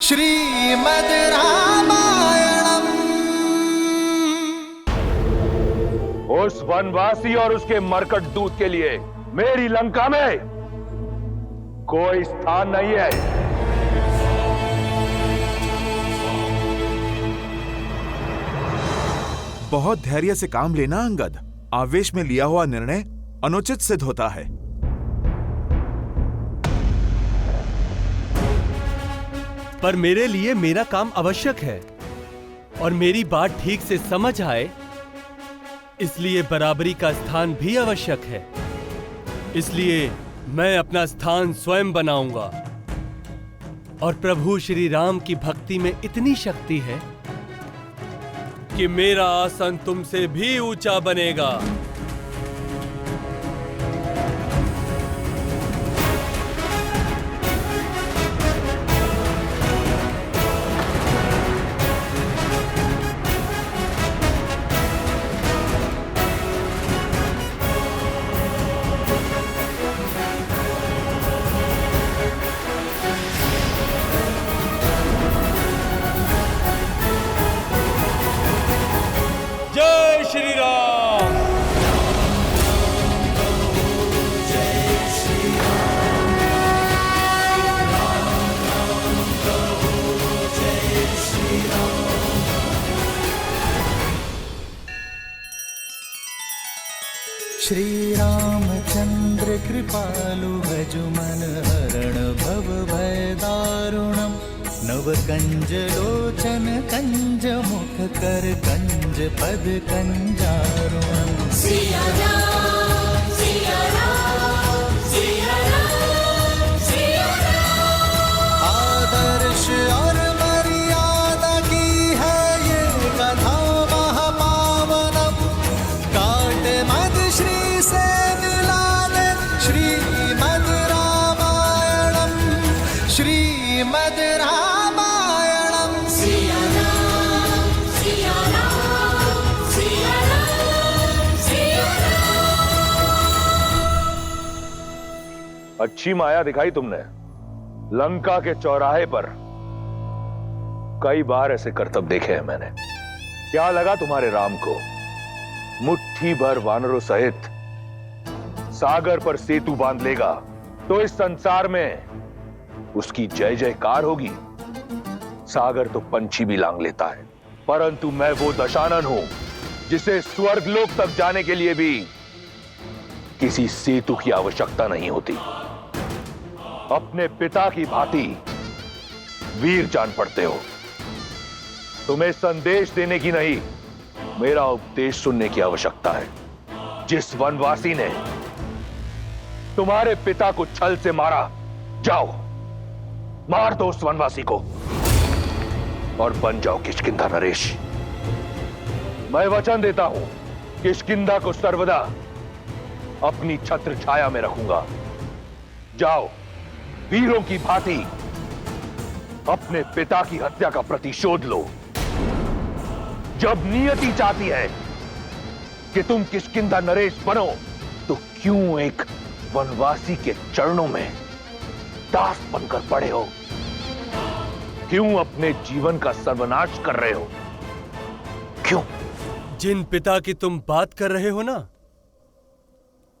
श्रीमद् रामायणम। उस वनवासी और उसके मरकट दूत के लिए मेरी लंका में कोई स्थान नहीं है। बहुत धैर्य से काम लेना अंगद। आवेश में लिया हुआ निर्णय अनुचित सिद्ध होता है। पर मेरे लिए मेरा काम आवश्यक है और मेरी बात ठीक से समझ आए, इसलिए बराबरी का स्थान भी आवश्यक है। इसलिए मैं अपना स्थान स्वयं बनाऊंगा। और प्रभु श्री राम की भक्ति में इतनी शक्ति है कि मेरा आसन तुमसे भी ऊंचा बनेगा। जय श्री राम। श्री रामचंद्र कृपालु भजु मन हरण भव भय दारुणम। नव कंज लोचन कंज मुख कर कंज पद कंजारुणम। सिया राम सिया राम सिया राम सिया राम। आदर्श और मर्यादा की है ये कथा महापावनम। काट मद श्री से मिला दे श्रीमद् रामायणम। श्रीमद् रामायणम। सिया राम सिया राम सिया राम सिया राम। अच्छी माया दिखाई तुमने। लंका के चौराहे पर कई बार ऐसे करतब देखे हैं मैंने। क्या लगा तुम्हारे राम को मुट्ठी भर वानरों सहित सागर पर सेतु बांध लेगा तो इस संसार में उसकी जय जयकार होगी? सागर तो पंछी भी लांग लेता है, परंतु मैं वो दशानन हूं जिसे स्वर्गलोक तक जाने के लिए भी किसी सेतु की आवश्यकता नहीं होती। अपने पिता की भांति वीर जान पड़ते हो। तुम्हें संदेश देने की नहीं, मेरा उपदेश सुनने की आवश्यकता है। जिस वनवासी ने तुम्हारे पिता को छल से मारा, जाओ मार दो उस वनवासी को और बन जाओ किष्किंधा नरेश। मैं वचन देता हूं किष्किंधा को सर्वदा अपनी छत्र छाया में रखूंगा। जाओ वीरों की भांति अपने पिता की हत्या का प्रतिशोध लो। जब नियति चाहती है कि तुम किष्किंधा नरेश बनो, तो क्यों एक वनवासी के चरणों में दास बनकर पड़े हो? क्यों अपने जीवन का सर्वनाश कर रहे हो? क्यों? जिन पिता की तुम बात कर रहे हो ना,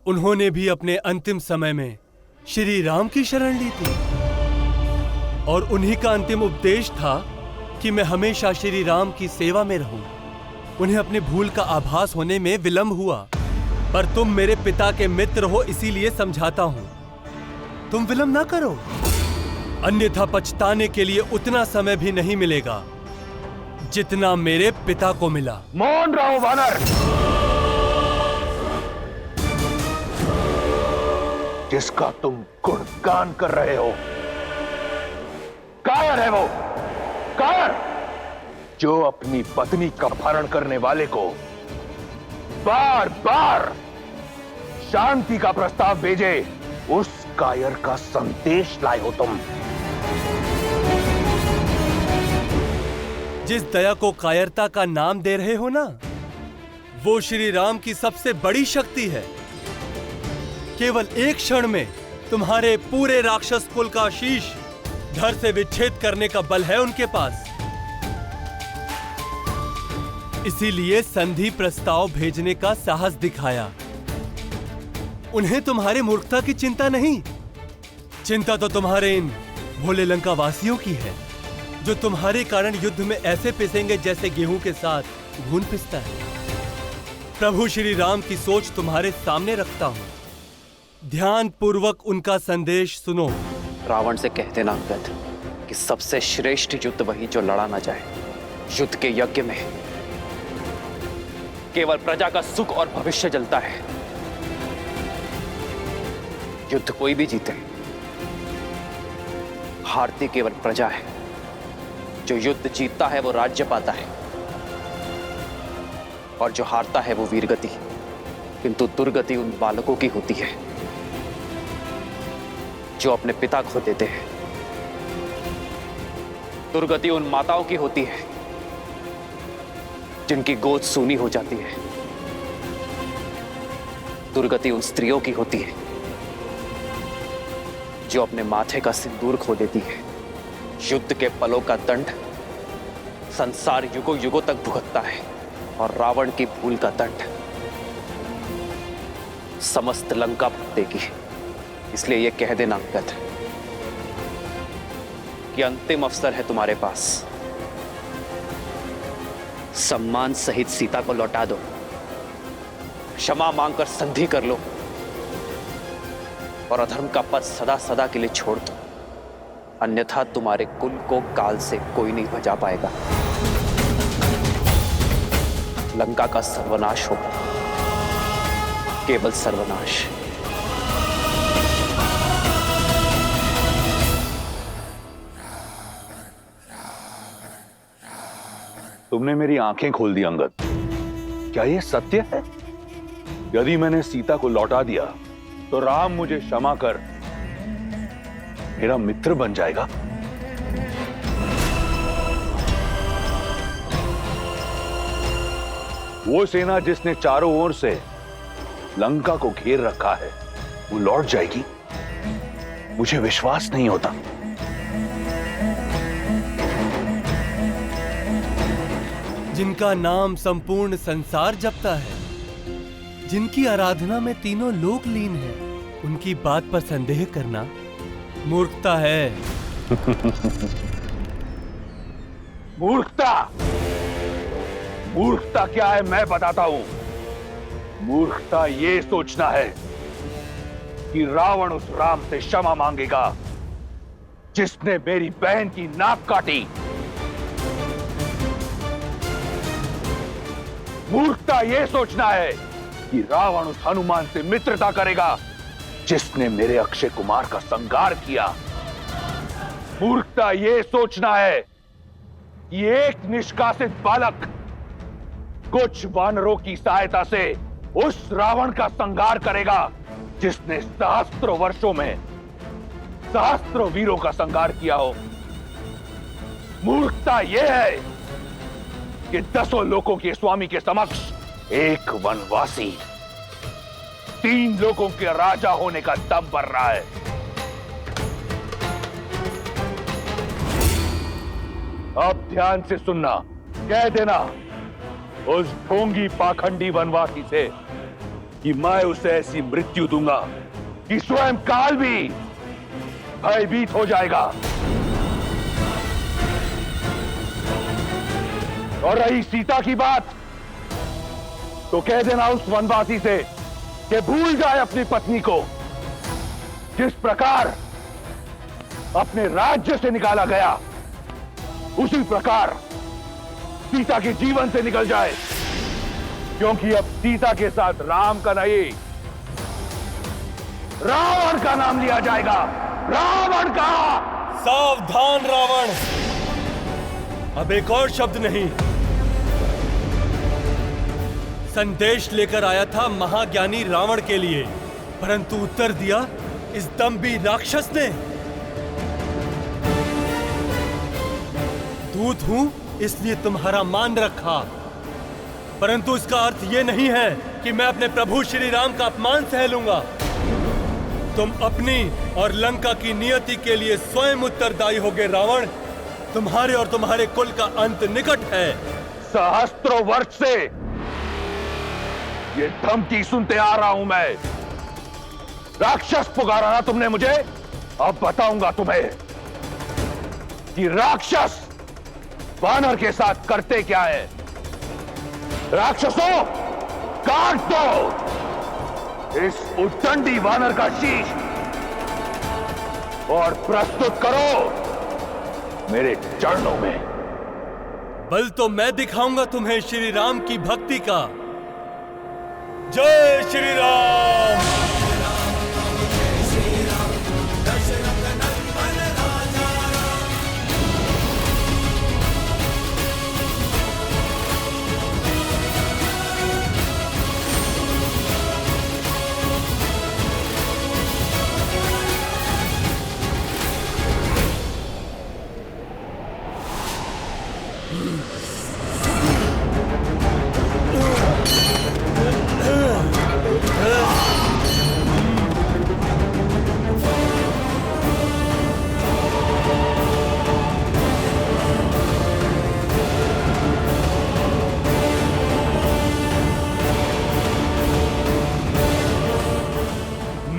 उन्होंने भी अपने अंतिम समय में श्री राम की शरण ली थी और उन्हीं का अंतिम उपदेश था कि मैं हमेशा श्री राम की सेवा में रहूं। उन्हें अपनी भूल का आभास होने में विलंब हुआ, पर तुम मेरे पिता के मित्र हो इसीलिए समझाता हूं, तुम विलंब ना करो, अन्यथा पछताने के लिए उतना समय भी नहीं मिलेगा जितना मेरे पिता को मिला। मौन रहो वानर। जिसका तुम गुणगान कर रहे हो, कायर है वो, कायर जो अपनी पत्नी का अपहरण करने वाले को बार बार शांति का प्रस्ताव भेजे। उस कायर का संदेश लाए हो तुम। जिस दया को कायरता का नाम दे रहे हो ना, वो श्री राम की सबसे बड़ी शक्ति है। केवल एक क्षण में तुम्हारे पूरे राक्षस कुल का शीश धड़ से विच्छेद करने का बल है उनके पास। इसीलिए संधि प्रस्ताव भेजने का साहस दिखाया। उन्हें तुम्हारे मूर्खता की चिंता नहीं, चिंता तो तुम्हारे इन भोले लंका वासियों की है, जो तुम्हारे कारण युद्ध में ऐसे पिसेंगे जैसे गेहूं के साथ घून पिसता है। प्रभु श्री राम की सोच तुम्हारे सामने रखता हूं, ध्यान पूर्वक उनका संदेश सुनो। रावण से कह देना अंगद कि सबसे श्रेष्ठ युद्ध वही जो लड़ा ना जाए। युद्ध के यज्ञ में केवल प्रजा का सुख और भविष्य जलता है। युद्ध कोई भी जीते, हारती केवल प्रजा है। जो युद्ध जीतता है वो राज्य पाता है, और जो हारता है वो वीरगति, किंतु दुर्गति उन बालकों की होती है जो अपने पिता खो देते हैं। दुर्गति उन माताओं की होती है जिनकी गोद सूनी हो जाती है। दुर्गति उन स्त्रियों की होती है जो अपने माथे का सिंदूर खो देती है। युद्ध के पलों का दंड संसार युगों युगों तक भुगतता है, और रावण की भूल का दंड समस्त लंका भुगतेगी। इसलिए यह कह देना अंगद कि अंतिम अवसर है तुम्हारे पास। सम्मान सहित सीता को लौटा दो, क्षमा मांगकर संधि कर लो, और अधर्म का पथ सदा सदा के लिए छोड़ दो। अन्यथा तुम्हारे कुल को काल से कोई नहीं बचा पाएगा। लंका का सर्वनाश होगा, केवल सर्वनाश। तुमने मेरी आंखें खोल दी अंगद। क्या यह सत्य है? यदि मैंने सीता को लौटा दिया तो राम मुझे क्षमा कर मेरा मित्र बन जाएगा? वो सेना जिसने चारों ओर से लंका को घेर रखा है, वो लौट जाएगी? मुझे विश्वास नहीं होता। जिनका नाम संपूर्ण संसार जपता है, जिनकी आराधना में तीनों लोक लीन है, उनकी बात पर संदेह करना मूर्खता है। मूर्खता? मूर्खता क्या है मैं बताता हूं। मूर्खता ये सोचना है कि रावण उस राम से क्षमा मांगेगा जिसने मेरी बहन की नाक काटी। मूर्खता ये सोचना है कि रावण उस हनुमान से मित्रता करेगा जिसने मेरे अक्षय कुमार का संहार किया। मूर्खता ये सोचना है कि एक निष्कासित बालक कुछ वानरों की सहायता से उस रावण का संहार करेगा जिसने सहस्त्रों वर्षों में सहस्त्रों वीरों का संहार किया हो। मूर्खता यह है कि दसों लोकों के स्वामी के समक्ष एक वनवासी 3 लोकों के राजा होने का दम भर रहा है। अब ध्यान से सुनना, कह देना उस ढोंगी पाखंडी वनवासी से कि मैं उसे ऐसी मृत्यु दूंगा कि स्वयं काल भी भयभीत हो जाएगा। और रही सीता की बात, तो कह देना उस वनवासी से कि भूल जाए अपनी पत्नी को। जिस प्रकार अपने राज्य से निकाला गया, उसी प्रकार सीता के जीवन से निकल जाए, क्योंकि अब सीता के साथ राम का नहीं, रावण का नाम लिया जाएगा। रावण का। सावधान रावण, अब एक और शब्द नहीं। संदेश लेकर आया था महाज्ञानी रावण के लिए, परंतु उत्तर दिया इस दंभी राक्षस ने। दूत हूं इसलिए तुम्हारा मान रखा, परंतु इसका अर्थ यह नहीं है कि मैं अपने प्रभु श्री राम का अपमान सह लूंगा। तुम अपनी और लंका की नियति के लिए स्वयं उत्तरदायी होगे रावण। तुम्हारे और तुम्हारे कुल का अंत निकट है। सहस्त्रों वर्ष से ये धमकी सुनते आ रहा हूं मैं। राक्षस पुकारा ना तुमने मुझे, अब बताऊंगा तुम्हें कि राक्षस वानर के साथ करते क्या है। राक्षसों, काट दो इस उद्दंडी वानर का शीश और प्रस्तुत करो मेरे चरणों में। बल तो मैं दिखाऊंगा तुम्हें श्री राम की भक्ति का। जय श्री राम।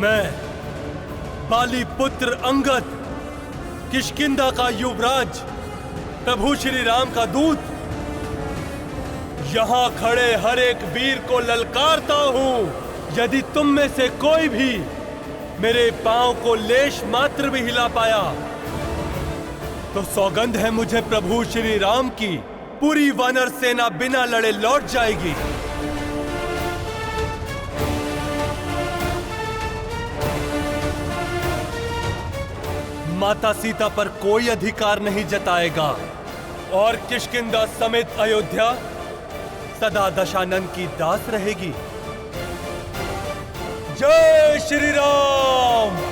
मैं बाली पुत्र अंगद, किष्किंधा का युवराज, प्रभु श्री राम का दूत, यहां खड़े हर एक वीर को ललकारता हूं। यदि तुम में से कोई भी मेरे पांव को लेश मात्र भी हिला पाया तो सौगंध है मुझे प्रभु श्री राम की, पूरी वानर सेना बिना लड़े लौट जाएगी। माता सीता पर कोई अधिकार नहीं जताएगा और किष्किंधा समेत अयोध्या सदा दशानन की दास रहेगी। जय श्री राम।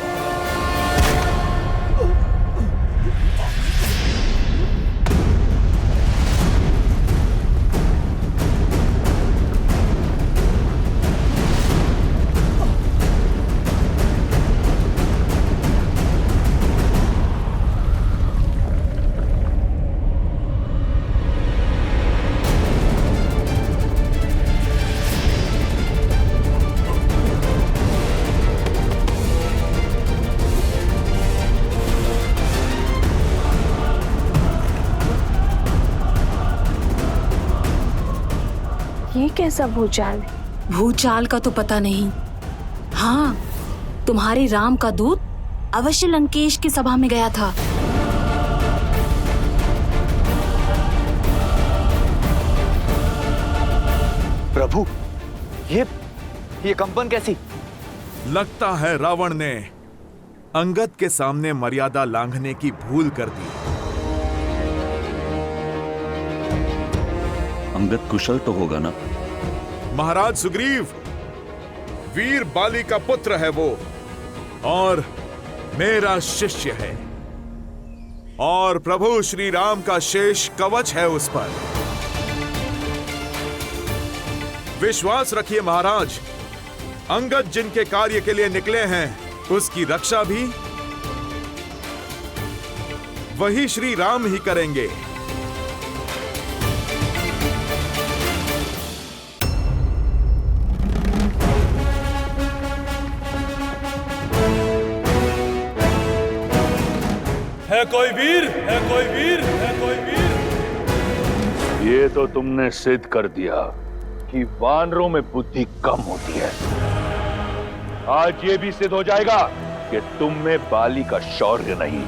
ये कैसा भूचाल है? भूचाल का तो पता नहीं। हाँ, तुम्हारे राम का दूत अवश्य लंकेश की सभा में गया था। प्रभु, ये कंपन कैसी? लगता है रावण ने अंगद के सामने मर्यादा लांघने की भूल कर दी। अंगद कुशल तो होगा ना? महाराज सुग्रीव, वीर बाली का पुत्र है वो और मेरा शिष्य है, और प्रभु श्री राम का शेष कवच है उस पर। विश्वास रखिए महाराज, अंगद जिनके कार्य के लिए निकले हैं उसकी रक्षा भी वही श्री राम ही करेंगे। है कोई वीर? है कोई वीर? है कोई वीर? ये तो तुमने सिद्ध कर दिया कि वानरों में बुद्धि कम होती है। आज ये भी सिद्ध हो जाएगा कि तुम में बाली का शौर्य नहीं।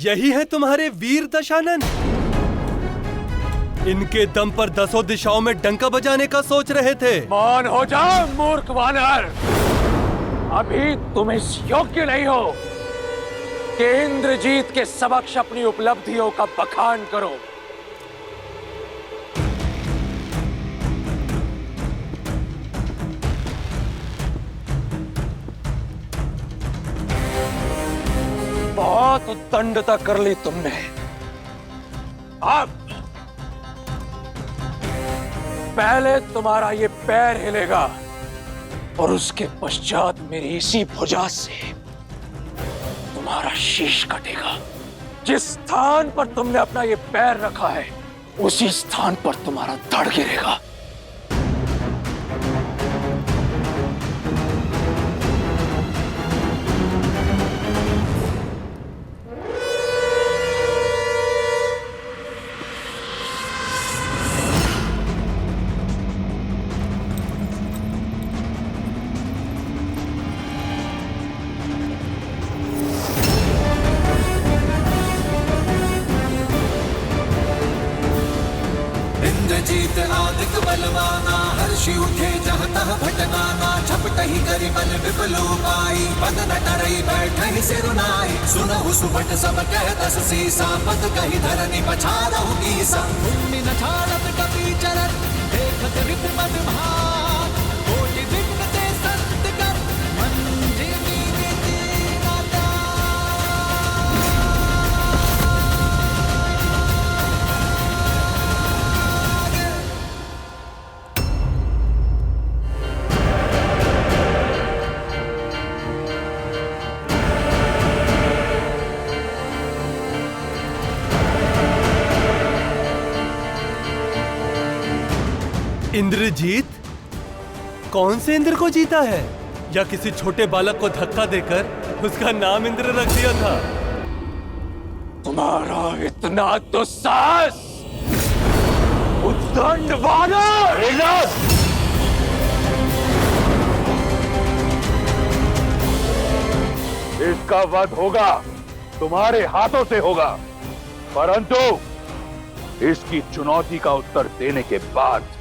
यही है तुम्हारे वीर दशानन? इनके दम पर 10 दिशाओं में डंका बजाने का सोच रहे थे। मौन हो जाओ मूर्ख वानर। अभी तुम इस योग्य नहीं हो कि इंद्रजीत के समक्ष अपनी उपलब्धियों का बखान करो। बहुत दंडता कर ली तुमने। अब पहले तुम्हारा ये पैर हिलेगा और उसके पश्चात मेरी इसी भुजा से तुम्हारा शीश कटेगा। जिस स्थान पर तुमने अपना ये पैर रखा है उसी स्थान पर तुम्हारा धड़ गिरेगा। इंद्रजीत आदिक बलवाना, हर्षि उठे जहाँ तह भटकाना। झपटहि करि बल विपुलो पाई, पद न डरई बैठहि सिरुनाई। सुनहु सुभट सब कह दस सीसा, पद कहि धरनि पछारहु कीसा। भूमि न छाड़त कपि चरत, देखत रिपु मद भाग। कोटि विघ्न ते संत कर, मंजिली नीति न त्याग। इंद्रजीत? कौन से इंद्र को जीता है? या किसी छोटे बालक को धक्का देकर उसका नाम इंद्र रख दिया था? तुम्हारा इतना दुस्साहस! उद्दंड वानर! इसका वध होगा, तुम्हारे हाथों से होगा, परंतु इसकी चुनौती का उत्तर देने के बाद।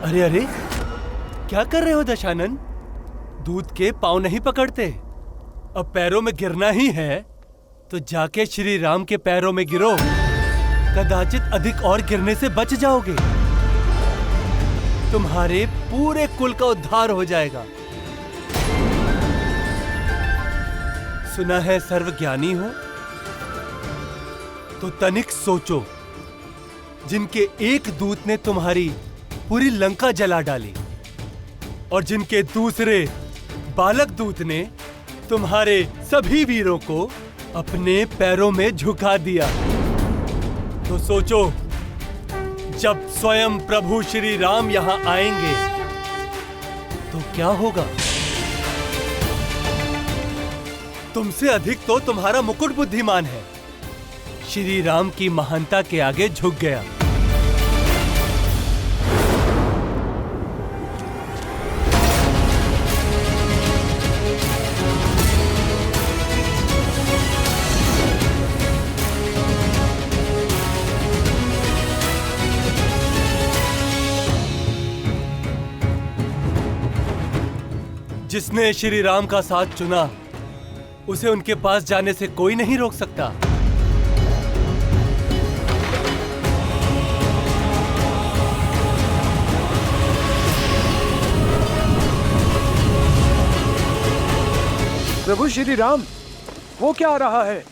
अरे अरे, क्या कर रहे हो दशानन? दूत के पांव नहीं पकड़ते। अब पैरों में गिरना ही है तो जाके श्री राम के पैरों में गिरो। कदाचित अधिक और गिरने से बच जाओगे। तुम्हारे पूरे कुल का उद्धार हो जाएगा। सुना है सर्वज्ञानी हो, तो तनिक सोचो। जिनके एक दूत ने तुम्हारी पूरी लंका जला डाली और जिनके दूसरे बालक दूत ने तुम्हारे सभी वीरों को अपने पैरों में झुका दिया, तो सोचो, जब स्वयं प्रभु श्री राम यहां आएंगे तो क्या होगा? तुमसे अधिक तो तुम्हारा मुकुट बुद्धिमान है। श्री राम की महानता के आगे झुक गया। जिसने श्री राम का साथ चुना उसे उनके पास जाने से कोई नहीं रोक सकता। प्रभु श्री राम, वो क्या आ रहा है?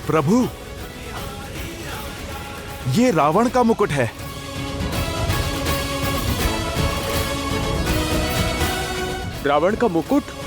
प्रभु, ये रावण का मुकुट है। रावण का मुकुट?